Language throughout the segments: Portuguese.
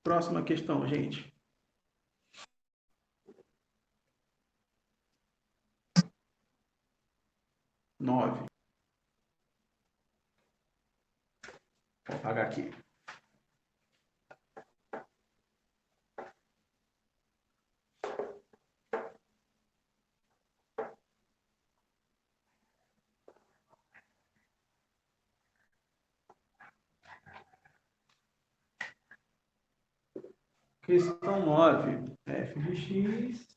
Próxima questão, gente. Nove. Vou apagar aqui. Questão 9. F de x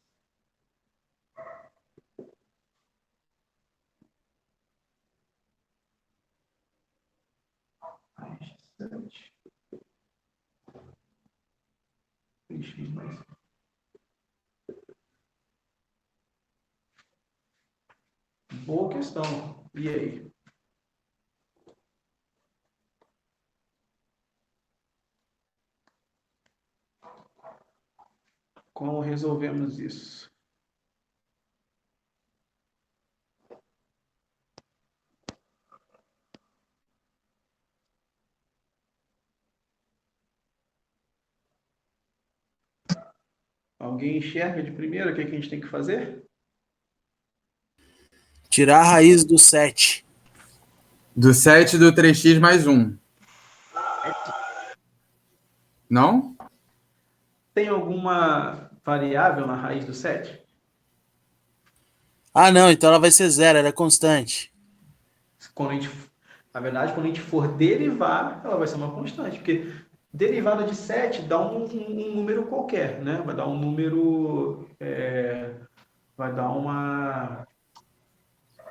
mais 7. X mais. Boa questão. E aí? Como resolvemos isso? Alguém enxerga de primeira o que a gente tem que fazer? Tirar a raiz do 7. Do 7 do 3x mais 1. Não? Tem alguma variável na raiz do 7? Ah, não, então ela vai ser 0, ela é constante. Na verdade, quando a gente for derivar, ela vai ser uma constante, porque derivada de 7 dá um número qualquer, né? Vai dar um número. Vai dar uma.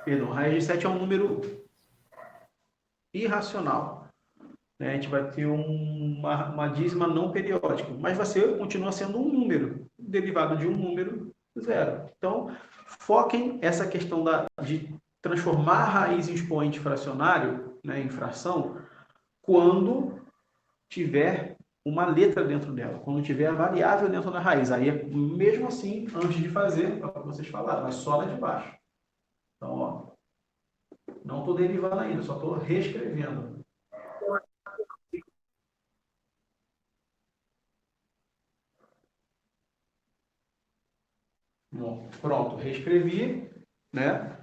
Perdão, raiz de 7 é um número irracional. Né? A gente vai ter uma dízima não periódica, mas continua sendo um número, derivado de um número zero. Então, foquem essa questão de transformar a raiz em expoente fracionário, né, em fração, quando tiver uma letra dentro dela, quando tiver a variável dentro da raiz. Aí, mesmo assim, antes de fazer, é o que vocês falaram, mas só lá de baixo. Então, ó, não estou derivando ainda, só estou reescrevendo. Bom, pronto, reescrevi, né?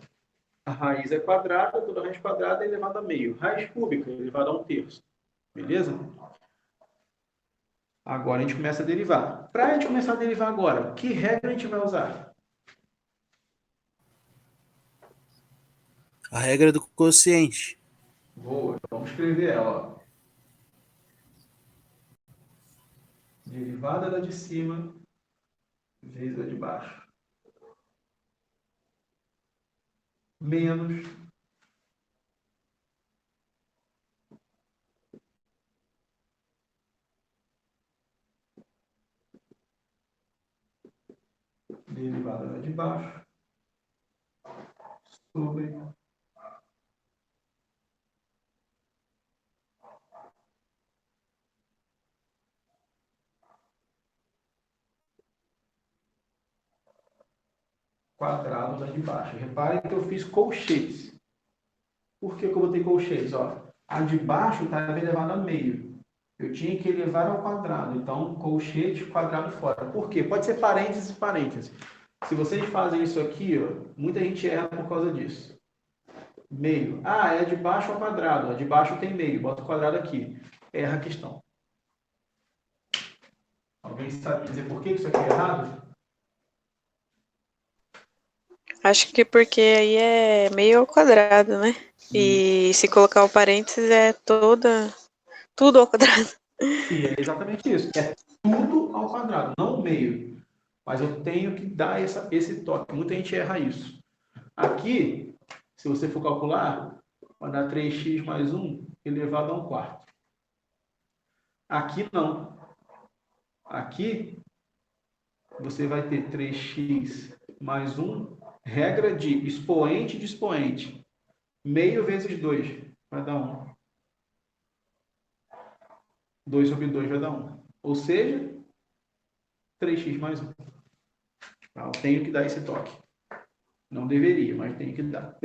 A raiz é quadrada, toda raiz quadrada é elevada a meio. Raiz cúbica é elevada a 1/3. Beleza? Agora a gente começa a derivar. Para a gente começar a derivar agora, que regra a gente vai usar? A regra do quociente. Boa, vamos escrever ela. Ó. Derivada da de cima vezes a de baixo. Menos derivada da de baixo sobre quadrado da de baixo. Reparem que eu fiz colchetes. Por que eu botei colchetes? Ó, a de baixo está elevada a meio. Eu tinha que elevar ao quadrado. Então, colchete, quadrado fora. Por quê? Pode ser parênteses e parênteses. Se vocês fazem isso aqui, ó, muita gente erra por causa disso. Meio. Ah, é de baixo ao quadrado. A de baixo tem meio. Bota o quadrado aqui. Erra a questão. Alguém sabe dizer por que isso aqui é errado? Acho que porque aí é meio ao quadrado, né? E se colocar o parênteses é tudo ao quadrado. E é exatamente isso. É tudo ao quadrado, não meio. Mas eu tenho que dar esse toque. Muita gente erra isso. Aqui, se você for calcular, vai dar 3x mais 1 elevado a 1/4. Aqui não. Aqui, você vai ter 3x mais 1, regra de expoente de expoente. Meio vezes 2 vai dar 1. 2 sobre 2 vai dar 1. Ou seja, 3x mais 1. Eu tenho que dar esse toque. Não deveria, mas tenho que dar.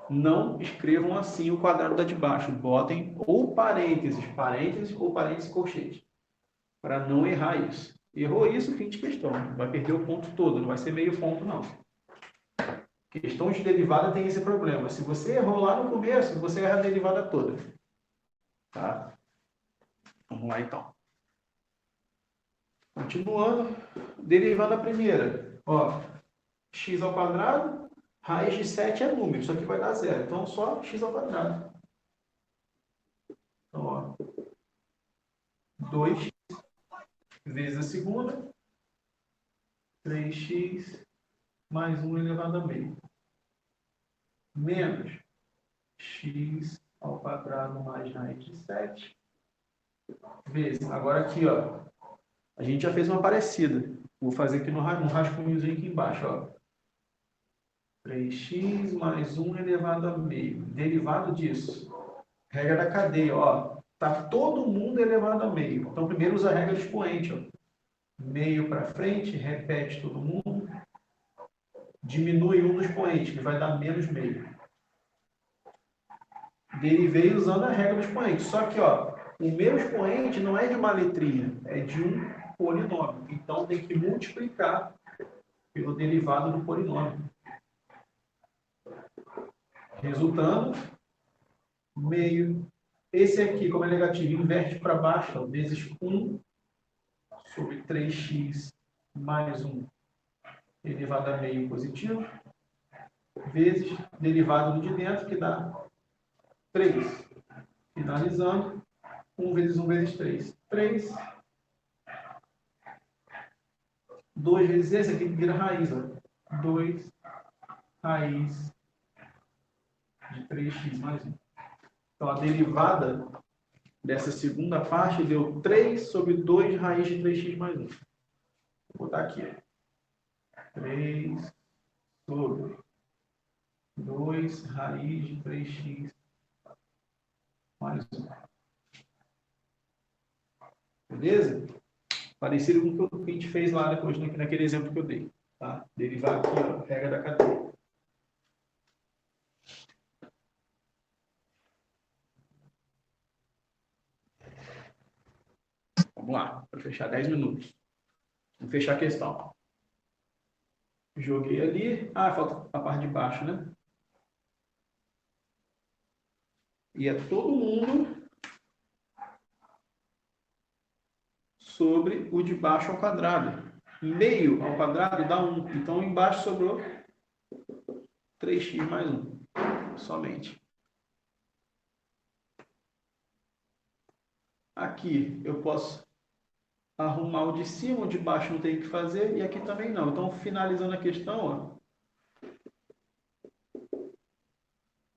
Não escrevam assim o quadrado da de baixo. Botem ou parênteses ou parênteses colchete. para não errar isso. Errou isso, fim de questão. Vai perder o ponto todo, não vai ser meio ponto, não. Questões de derivada tem esse problema. Se você errou lá no começo, você erra a derivada toda. Tá? Vamos lá, então. Continuando, derivada primeira. Ó, x ao quadrado, raiz de 7 é número, isso aqui vai dar zero. Então, só x ao quadrado. Então, ó, 2x vezes a segunda, 3x mais 1 elevado a meio. Menos x ao quadrado mais raiz de 7 vezes. Agora aqui, ó, a gente já fez uma parecida. Vou fazer aqui no rascunhozinho aqui embaixo, ó. 3x mais 1 elevado a meio. Derivado disso. Regra da cadeia, ó. Tá todo mundo elevado a meio. Então, primeiro usa a regra do expoente, ó. Meio para frente, repete todo mundo. Diminui um do expoente, que vai dar menos meio. Derivei usando a regra do expoente. Só que, ó, o meu expoente não é de uma letrinha, é de um polinômio. Então, tem que multiplicar pelo derivado do polinômio. Resultando, meio. Esse aqui, como é negativo, inverte para baixo, ó, vezes 1 sobre 3x mais 1 elevado a meio positivo, vezes derivado do de dentro, que dá 3. Finalizando, 1 vezes 1 vezes 3. 3. 2 vezes esse aqui vira raiz. Ó. 2 raiz de 3x mais 1. Então, a derivada dessa segunda parte deu 3 sobre 2 raiz de 3x mais 1. Vou botar aqui. 3 sobre 2 raiz de 3x mais 1. Beleza? Parecido com o que a gente fez lá depois, naquele exemplo que eu dei. Tá? Derivar aqui, ó, regra da cadeia. Vamos lá, para fechar 10 minutos. Vamos fechar a questão. Joguei ali. Ah, falta a parte de baixo, né? E é todo mundo sobre o de baixo ao quadrado. Meio ao quadrado dá 1. Então, embaixo sobrou 3x mais 1. Somente. Aqui eu posso arrumar o de cima, o de baixo não tem o que fazer, e aqui também não. Então, finalizando a questão, ó,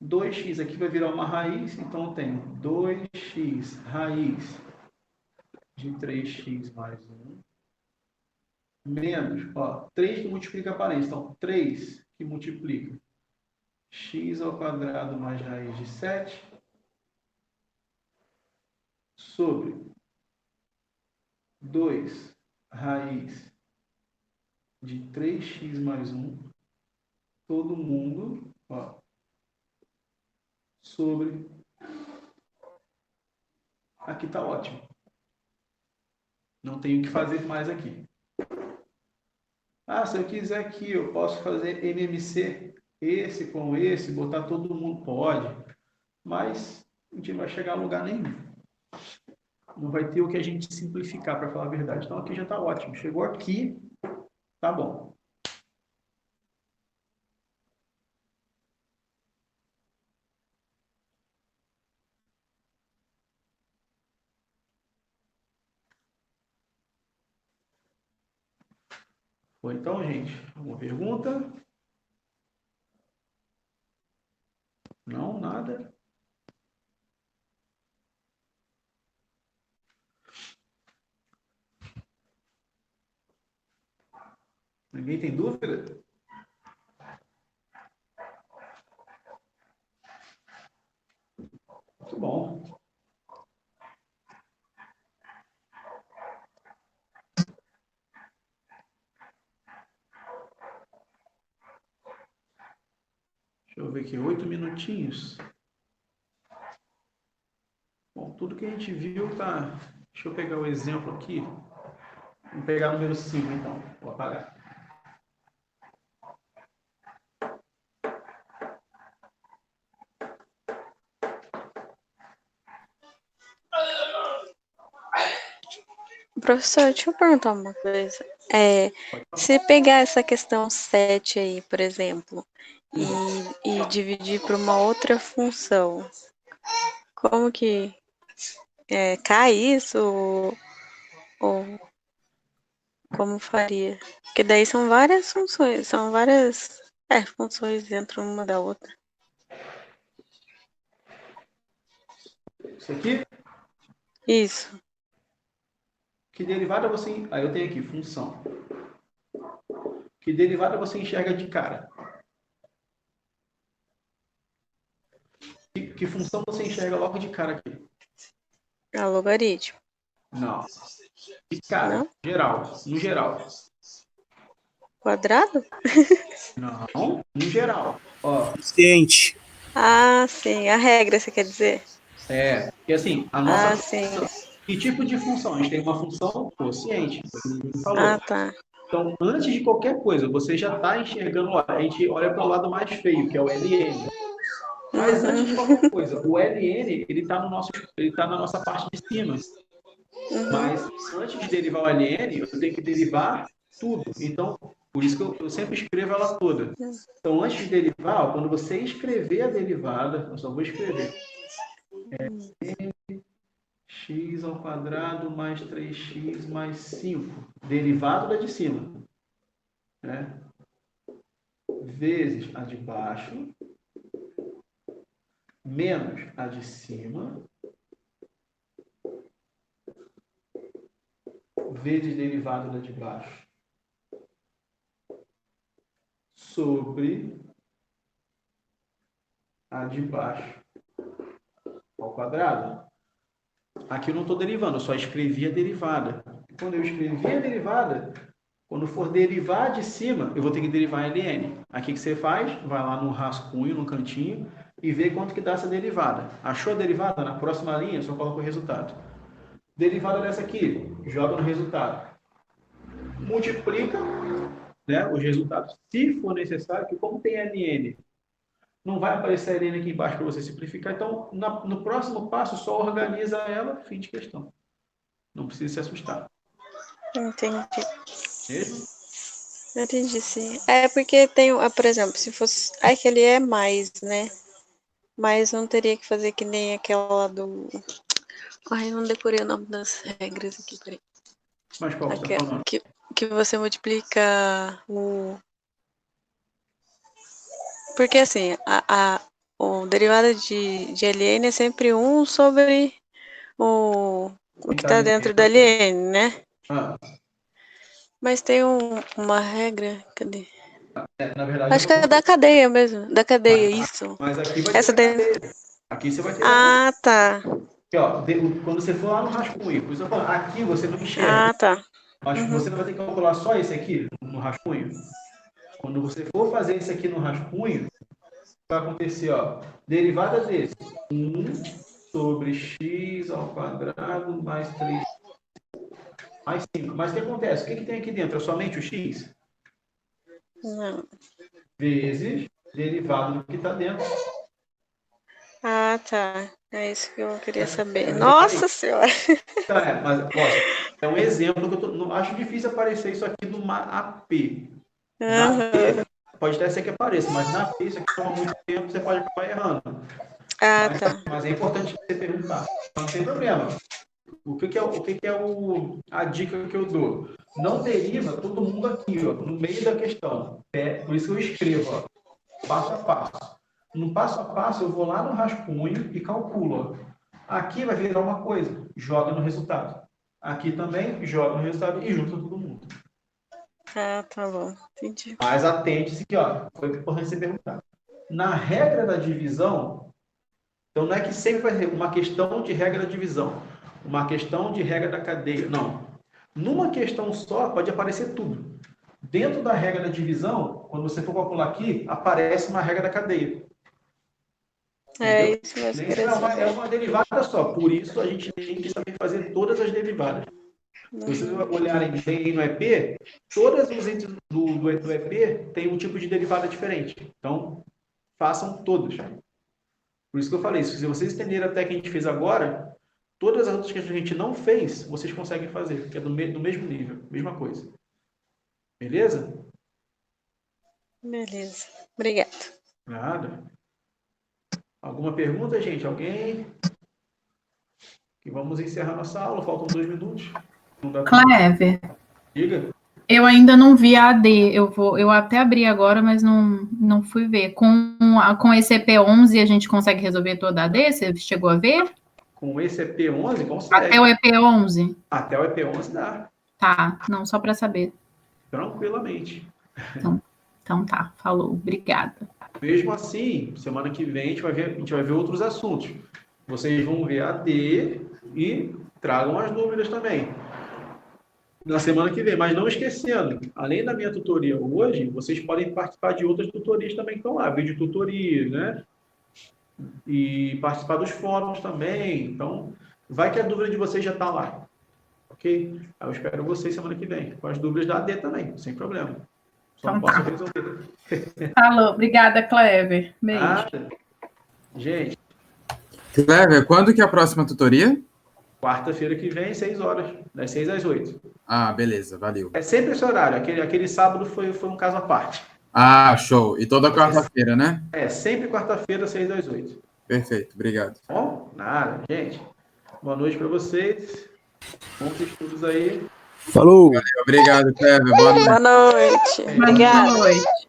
2x aqui vai virar uma raiz, então eu tenho 2x raiz de 3x mais 1, menos, ó, 3 que multiplica a parênteses, então 3 que multiplica x ao quadrado mais raiz de 7 sobre 2 raiz de 3x mais 1, todo mundo, ó, sobre... Aqui está ótimo. Não tenho o que fazer mais aqui. Ah, se eu quiser aqui, eu posso fazer MMC, esse com esse, botar todo mundo, pode. Mas a gente não vai chegar a lugar nenhum. Não vai ter o que a gente simplificar, para falar a verdade. Então aqui já está ótimo. Chegou aqui, tá bom. Foi então, gente? Alguma pergunta? Não, nada. Ninguém tem dúvida? Muito bom. Deixa eu ver aqui, 8 minutinhos. Bom, tudo que a gente viu tá Deixa eu pegar o exemplo aqui. Vamos pegar o número 5, então. Vou apagar. Professor, deixa eu perguntar uma coisa. Se pegar essa questão 7 aí, por exemplo, e dividir para uma outra função, como que cai isso? Ou como faria? Porque daí são várias funções, são várias funções dentro uma da outra. Isso aqui, Isso. que derivada você... Aí eu tenho aqui, função. Que derivada você enxerga de cara? Que função você enxerga logo de cara aqui? Logaritmo. Não. De cara, Não? no geral. Quadrado? Não, no geral. Ó, Quociente. Ah, sim. A regra, você quer dizer? porque assim, a nossa Sim. que tipo de função? A gente tem uma função quociente, que falou. Tá. Então, antes de qualquer coisa, você já está enxergando, a gente olha para o lado mais feio, que é o ln. Mas antes de qualquer coisa, o ln, ele está na nossa parte de cima. Mas antes de derivar o ln, eu tenho que derivar tudo. Então, por isso que eu sempre escrevo ela toda. Então, antes de derivar, quando você escrever a derivada, eu só vou escrever. X ao quadrado mais 3x mais 5. Derivado da de cima. Né? Vezes a de baixo. Menos a de cima. Vezes derivado da de baixo. Sobre a de baixo ao quadrado. Aqui eu não estou derivando, eu só escrevi a derivada. Quando eu escrevi a derivada, quando for derivar de cima, eu vou ter que derivar ln. Aqui que você faz? Vai lá no rascunho, no cantinho, e vê quanto que dá essa derivada. Achou a derivada? Na próxima linha, só coloca o resultado. Derivada dessa aqui, joga no resultado. Multiplica, né, os resultados, se for necessário, que como tem ln, não vai aparecer a ln aqui embaixo para você simplificar. Então, no próximo passo, só organiza ela, fim de questão. Não precisa se assustar. Entendi. Mesmo? Entendi, sim. Porque tem, por exemplo, se fosse. Aquele é mais, né? Mas não teria que fazer que nem aquela do. Ai, não decorei o nome das regras aqui, peraí. Mas qual você está falando? Que você multiplica o. Porque assim, o derivado de ln é sempre 1 sobre o que está dentro da ln, né? Mas tem uma regra, cadê? Na verdade, Acho que é da cadeia mesmo, da cadeia, isso. Mas aqui vai ter Essa da daí. cadeia. Aqui você vai ter da cadeia. Tá. Aqui, ó, quando você for lá no rascunho, por isso eu falo, aqui você não enxerga. Tá. Mas você não vai ter que calcular só esse aqui no rascunho. Quando você for fazer isso aqui no rascunho, vai acontecer, ó, derivada desse. 1 sobre x ao quadrado mais 3 mais 5. Mas o que acontece? O que tem aqui dentro? É somente o x? Não. Vezes derivado do que está dentro. Tá. É isso que eu queria saber. Nossa Senhora! Mas é um exemplo que eu não acho difícil aparecer isso aqui numa AP. Na AP, pode até ser que apareça, mas na AP, isso aqui toma muito tempo, você pode acabar errando. Mas é importante você perguntar. Não tem problema. O que é a dica que eu dou? Não deriva todo mundo aqui, ó, no meio da questão. Por isso que eu escrevo, ó, passo a passo. No passo a passo, eu vou lá no rascunho e calculo. Ó. Aqui vai virar uma coisa, joga no resultado. Aqui também, joga no resultado e junta todo mundo. Tá bom. Entendi. Mas atente-se que, ó, foi importante você perguntar. Na regra da divisão, então não é que sempre vai ser uma questão de regra da divisão, uma questão de regra da cadeia, não. Numa questão só, pode aparecer tudo. Dentro da regra da divisão, quando você for calcular aqui, aparece uma regra da cadeia. É Entendeu? isso mesmo que eu Nem queria é saber. uma derivada só. Por isso a gente tem que saber fazer todas as derivadas. Se vocês olharem bem no EP, todas os índices do EP têm um tipo de derivada diferente. Então, façam todos. Por isso que eu falei, se vocês entenderem até que a gente fez agora, todas as outras questões que a gente não fez, vocês conseguem fazer, porque é do mesmo nível, mesma coisa. Beleza? Beleza. Obrigada. Nada. Alguma pergunta, gente? Alguém? Que vamos encerrar nossa aula, faltam 2 minutos. Não dá tempo. Clever, Diga. eu ainda não vi a AD. Eu até abri agora, mas não fui ver. Com esse EP11 a gente consegue resolver toda a AD? Você chegou a ver? Com esse EP11, Até o consegue. EP11? Até o EP11 dá. Tá, não, só para saber. Tranquilamente. Então tá, falou, obrigada. Mesmo assim, semana que vem a gente vai ver outros assuntos. Vocês vão ver a D e tragam as dúvidas também. Na semana que vem, mas não esquecendo, além da minha tutoria hoje, vocês podem participar de outras tutorias também que estão lá, vídeo tutoria, né? E participar dos fóruns também. Então, vai que a dúvida de vocês já está lá. Ok? Eu espero vocês semana que vem, com as dúvidas da AD também, sem problema. Só não Então posso tá. resolver. Falou, obrigada, Clever. Beijo. Nada. Gente, Clever, quando que é a próxima tutoria? quarta-feira que vem, 6 horas, das 6 às 8. Ah, beleza, valeu. É sempre esse horário, aquele sábado foi um caso à parte. Ah, show. E toda quarta-feira, né? É, sempre quarta-feira, 6 às 8. Perfeito, obrigado. Bom? Nada, gente. Boa noite para vocês. Bons estudos aí. Falou! Obrigado, Clever. Boa noite. Boa noite. Boa Obrigada. noite.